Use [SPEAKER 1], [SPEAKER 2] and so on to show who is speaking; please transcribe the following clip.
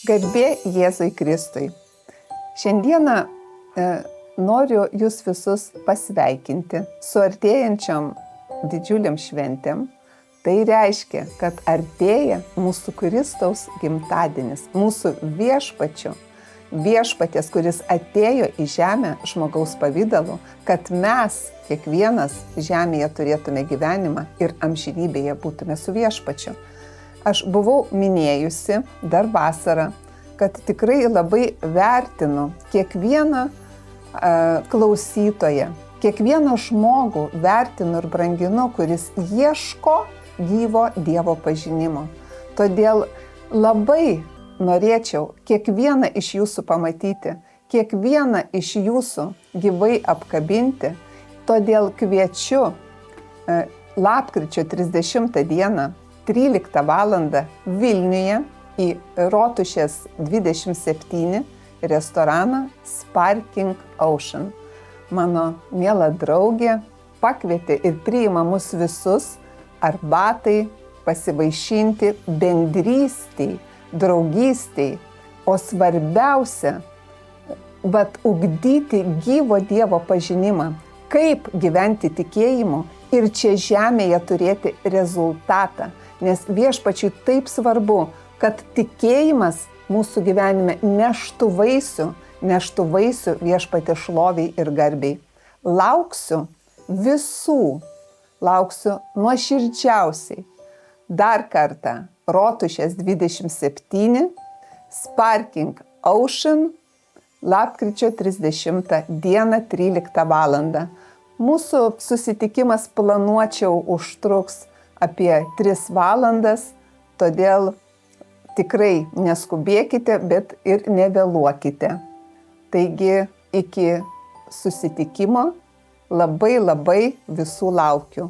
[SPEAKER 1] Garbė Jėzui Kristui. Šiandieną noriu jūs visus pasveikinti su artėjančiom didžiuliam šventėm. Tai reiškia, kad artėja mūsų Kristaus gimtadienis, mūsų viešpaties, kuris atėjo į žemę žmogaus pavidalu, kad mes, kiekvienas žemėje turėtume gyvenimą ir amžinybėje būtume su viešpačiu. Aš buvau minėjusi dar vasarą, kad tikrai labai vertinu kiekvieną klausytoją, kiekvieną žmogų vertinu ir branginu, kuris ieško gyvo Dievo pažinimo. Todėl labai norėčiau kiekvieną iš jūsų pamatyti, kiekvieną iš jūsų gyvai apkabinti. Todėl kviečiu lapkričio 30 dieną 13 valandą Vilniuje į Rotušės 27 restoraną Sparking Ocean. Mano miela draugė pakvietė ir priima mus visus arbatai, pasivaišinti, bendrystei, draugystei, o svarbiausia, ugdyti gyvo Dievo pažinimą, kaip gyventi tikėjimu ir čia žemėje turėti rezultatą. Nes viešpačiui taip svarbu, kad tikėjimas mūsų gyvenime neštų vaisių viešpatės šloviai ir garbiai. Lauksiu visų, lauksiu nuoširdžiausiai. Dar kartą Rotušės 27, Sparking Ocean, lapkričio 30 dieną 13 valandą. Mūsų susitikimas planuočiau užtruks apie 3 valandas, todėl tikrai neskubėkite, bet ir nevėluokite. Taigi iki susitikimo labai visų laukiu.